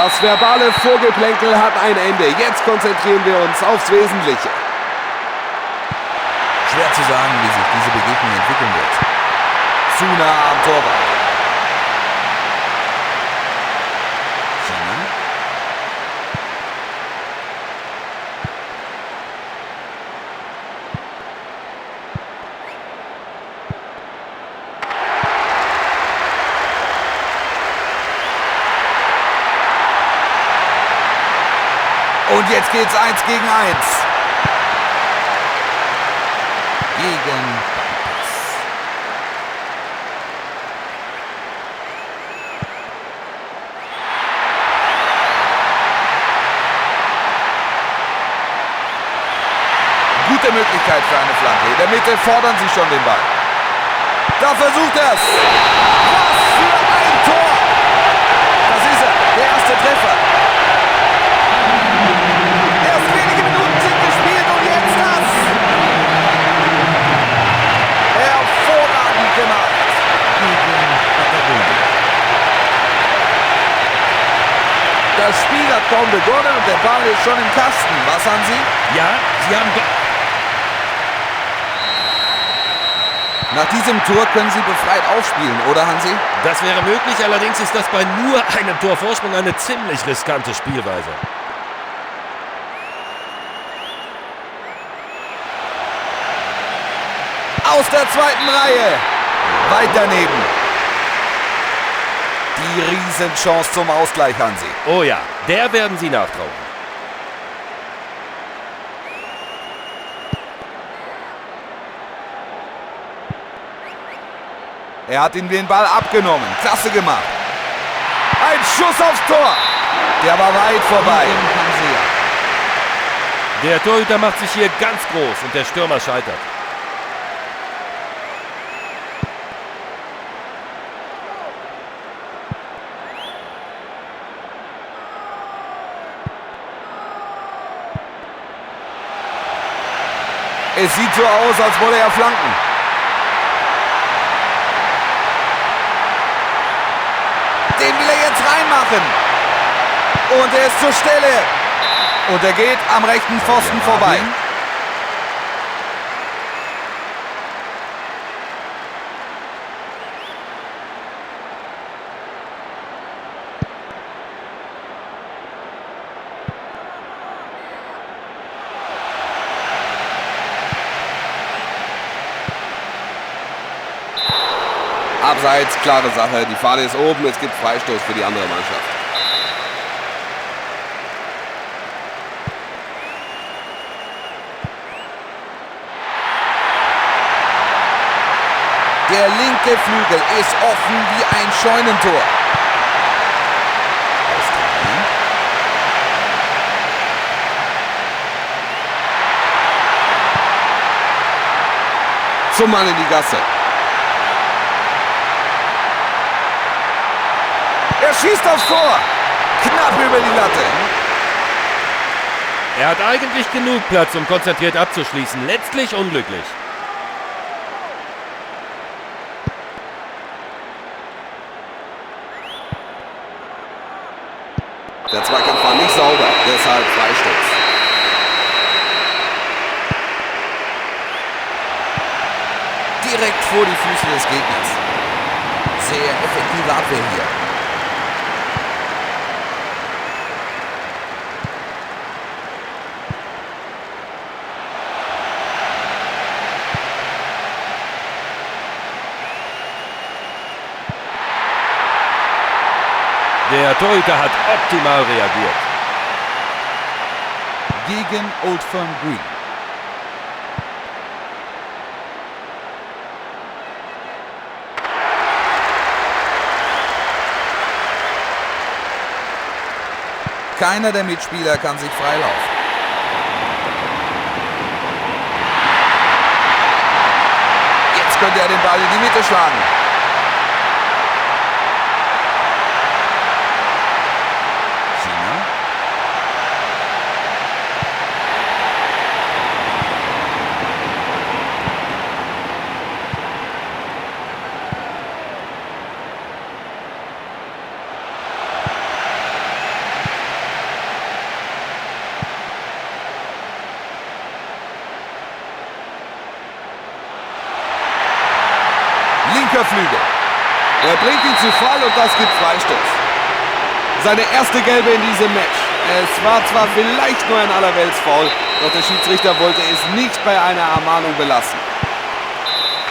Das verbale Vorgeplänkel hat ein Ende. Jetzt konzentrieren wir uns aufs Wesentliche. Schwer zu sagen, wie sich diese Begegnung entwickeln wird. Zu nah am Torwart. China. Und jetzt geht's 1 gegen 1. Gegen Ballpass. Gute Möglichkeit für eine Flanke. In der Mitte fordern sie schon den Ball. Da versucht er es. Was für ein Tor! Das ist er, der erste Treffer. Erst wenige Minuten sind gespielt und jetzt das. Hervorragend gemacht. Das Spiel hat kaum begonnen und der Ball ist schon im Kasten. Was haben Sie? Ja, Sie haben... Nach diesem Tor können Sie befreit aufspielen, oder Hansi? Das wäre möglich, allerdings ist das bei nur einem Tor Vorsprung eine ziemlich riskante Spielweise. Aus der zweiten Reihe. Weit daneben. Die Riesenchance zum Ausgleich, Hansi. Oh ja, der werden Sie nachtrauen. Er hat ihm den Ball abgenommen. Klasse gemacht. Ein Schuss aufs Tor. Der war weit vorbei. Der Torhüter macht sich hier ganz groß und der Stürmer scheitert. Es sieht so aus, als wolle er flanken. Den will er jetzt reinmachen. Und er ist zur Stelle. Und er geht am rechten Pfosten vorbei. Abseits, klare Sache. Die Fahne ist oben. Es gibt Freistoß für die andere Mannschaft. Der linke Flügel ist offen wie ein Scheunentor. Zum Mann in die Gasse. Er schießt aufs Tor. Knapp über die Latte. Er hat eigentlich genug Platz, um konzentriert abzuschließen. Letztlich unglücklich. Der Zweikampf war nicht sauber, deshalb Freistoß. Direkt vor die Füße des Gegners. Sehr effektive Abwehr hier. Der Torhüter hat optimal reagiert. Gegen Old Firm Green. Keiner der Mitspieler kann sich freilaufen. Jetzt könnte er den Ball in die Mitte schlagen. linker Flügel. Er bringt ihn zu Fall und das gibt Freistoß. Seine erste Gelbe in diesem Match. Es war zwar vielleicht nur ein Allerweltsfoul, doch der Schiedsrichter wollte es nicht bei einer Ermahnung belassen.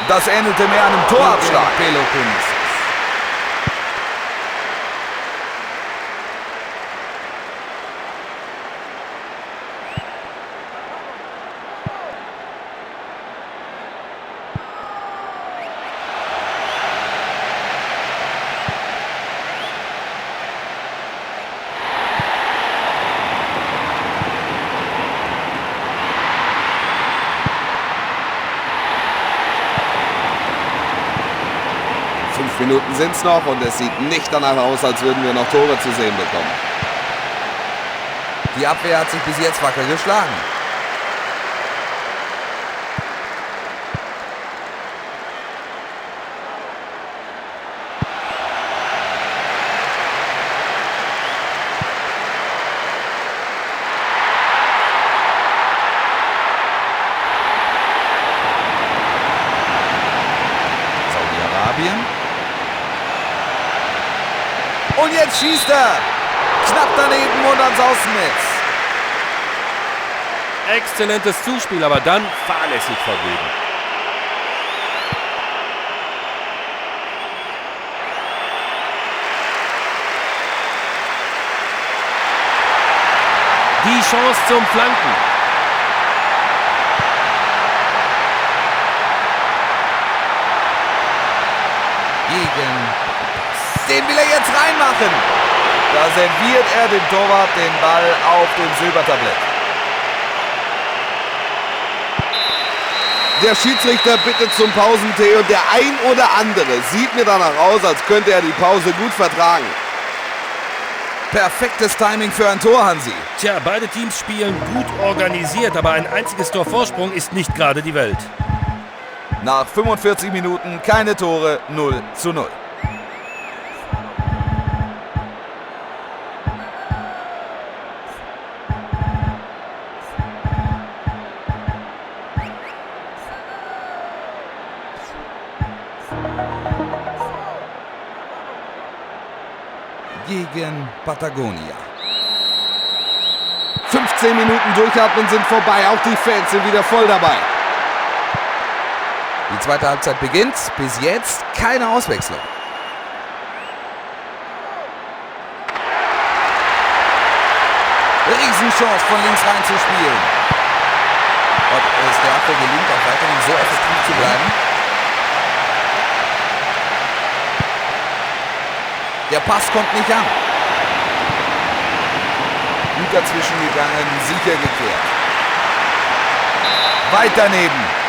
Das endete mehr einem Torabschlag. Peloponnesus. Minuten sind es noch und es sieht nicht danach aus, als würden wir noch Tore zu sehen bekommen. Die Abwehr hat sich bis jetzt wacker geschlagen. Saudi-Arabien. Und jetzt schießt er. Knapp daneben und ans Außennetz. Exzellentes Zuspiel, aber dann fahrlässig vergeben. Die Chance zum Flanken. Den will er jetzt reinmachen. Da serviert er dem Torwart den Ball auf dem Silbertablett. Der Schiedsrichter bittet zum Pausentee und der ein oder andere sieht mir danach aus, als könnte er die Pause gut vertragen. Perfektes Timing für ein Tor, Hansi. Tja, beide Teams spielen gut organisiert, aber ein einziges Tor Vorsprung ist nicht gerade die Welt. Nach 45 Minuten keine Tore, 0:0. Gegen Patagonia. 15 Minuten durchatmen sind vorbei, auch die Fans sind wieder voll dabei. Die zweite Halbzeit beginnt, bis jetzt keine Auswechslung. Riesenchance von links rein zu spielen. Ob es der Abwehr gelingt, auch weiterhin so effektiv zu bleiben. Der Pass kommt nicht an. Gut dazwischen gegangen, sicher geklärt. Weit daneben.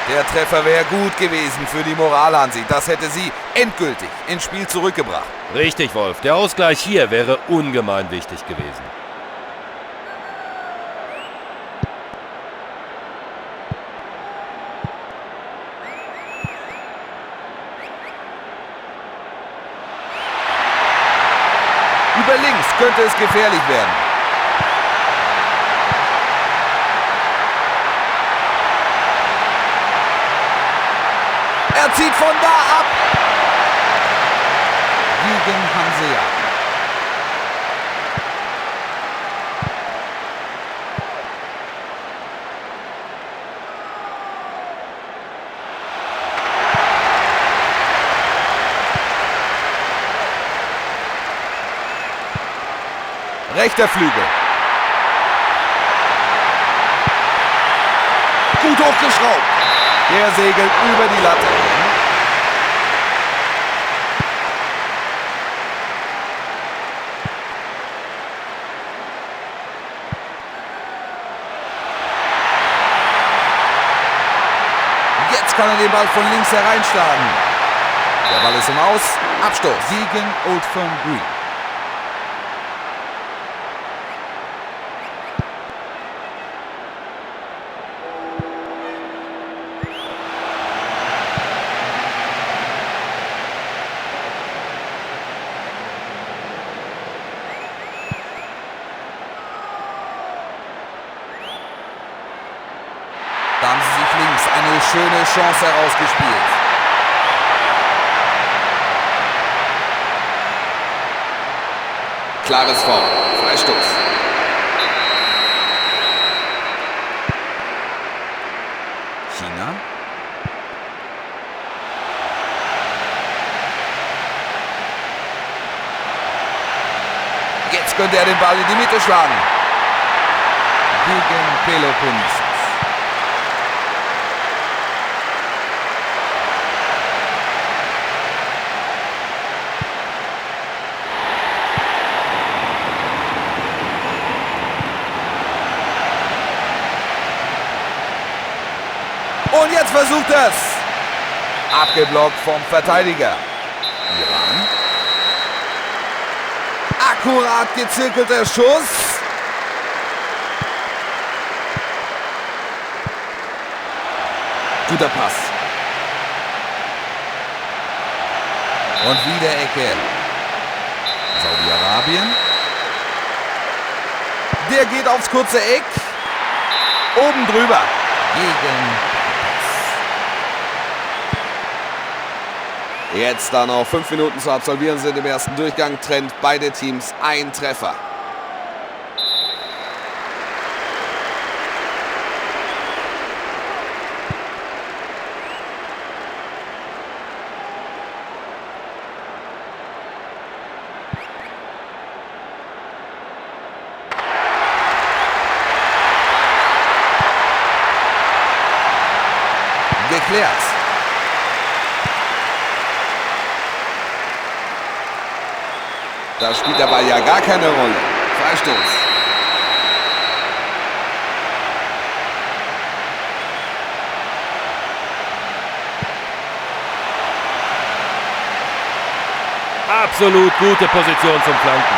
Der Treffer wäre gut gewesen für die Moral, Hansi. Das hätte sie endgültig ins Spiel zurückgebracht. Richtig, Wolf. Der Ausgleich hier wäre ungemein wichtig gewesen. Über links könnte es gefährlich werden. Er zieht von da ab. Gegen Hansea. Rechter Flügel. Gut hochgeschraubt. Der segelt über die Latte. Jetzt kann er den Ball von links hereinschlagen. Der Ball ist im Aus. Abstoß gegen Old Firm Green. Da haben sie sich links eine schöne Chance herausgespielt. Klares Foul. Freistoß. China. Jetzt könnte er den Ball in die Mitte schlagen. Gegen Peloponnesus. Und jetzt versucht es. Abgeblockt vom Verteidiger. Iran. Akkurat gezirkelter Schuss. Guter Pass. Und wieder Ecke. Saudi-Arabien. Der geht aufs kurze Eck. Oben drüber. Gegen... Jetzt da noch 5 Minuten zu absolvieren sind im ersten Durchgang. Trennt beide Teams ein Treffer. Geklärt. Da spielt der Ball ja gar keine Rolle. Freistoß. Absolut gute Position zum Flanken.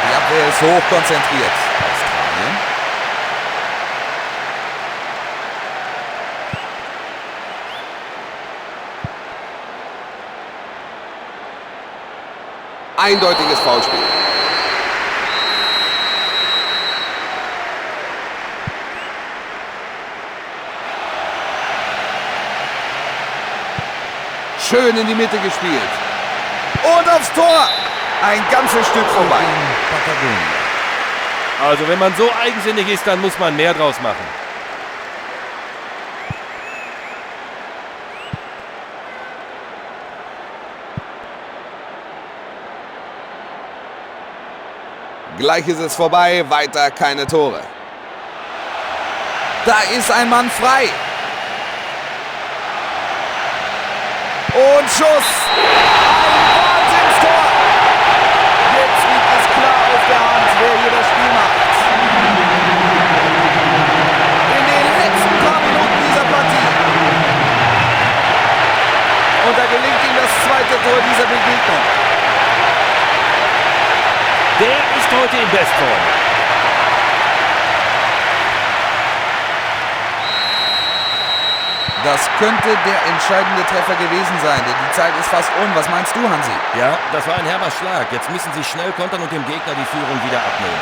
Die Abwehr ist hoch konzentriert. Australien. Eindeutiges Foulspiel. Schön in die Mitte gespielt. Und aufs Tor. Ein ganzes Stück vorbei. Also wenn man so eigensinnig ist, dann muss man mehr draus machen. Gleich ist es vorbei, weiter keine Tore. Da ist ein Mann frei. Und Schuss. Ein Wahnsinnstor. Jetzt liegt es klar auf der Hand, wer hier das Spiel macht. In den letzten paar Minuten dieser Partie. Und da gelingt ihm das zweite Tor dieser Begegnung. Der ist heute in Bestform. Das könnte der entscheidende Treffer gewesen sein, denn die Zeit ist fast um. Was meinst du, Hansi? Ja, das war ein herber Schlag. Jetzt müssen sie schnell kontern und dem Gegner die Führung wieder abnehmen.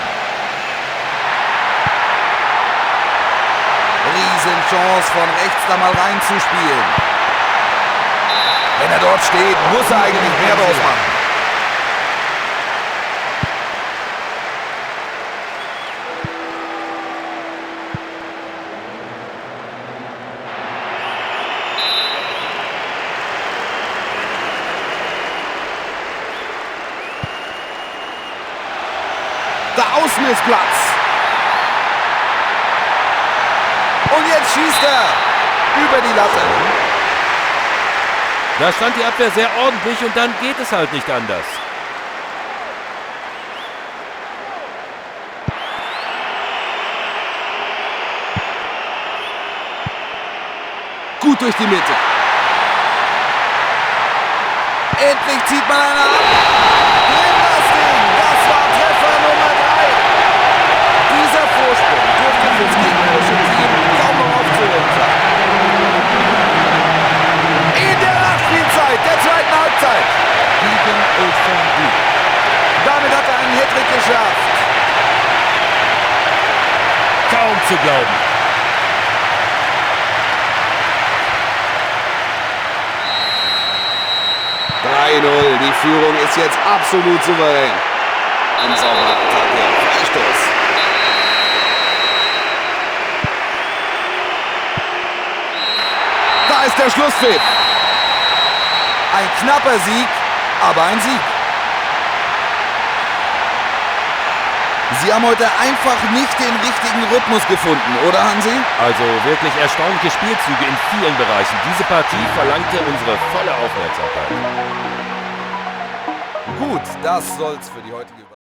Riesenchance, von rechts da mal reinzuspielen. Wenn er dort steht, muss er eigentlich mehr draus machen. Da außen ist Platz. Und jetzt schießt er über die Latte. Da stand die Abwehr sehr ordentlich und dann geht es halt nicht anders. Gut durch die Mitte. Endlich zieht man einer ab. Drin das Ding. Das war Treffer Nummer 3. Dieser Vorsprung dürfte fürs gegnerische Team kaum noch aufzuholen sein. In der Nachspielzeit der zweiten Halbzeit. Gegen Ulfenby. Damit hat er einen Hattrick geschafft. Kaum zu glauben. 2:0. Die Führung ist jetzt absolut souverän. Ein sauberer Attacke. Freistoß. Da ist der Schlusspfiff. Ein knapper Sieg, aber ein Sieg. Sie haben heute einfach nicht den richtigen Rhythmus gefunden, oder Hansi? Also wirklich erstaunliche Spielzüge in vielen Bereichen. Diese Partie verlangte unsere volle Aufmerksamkeit. Gut, das soll's für die heutige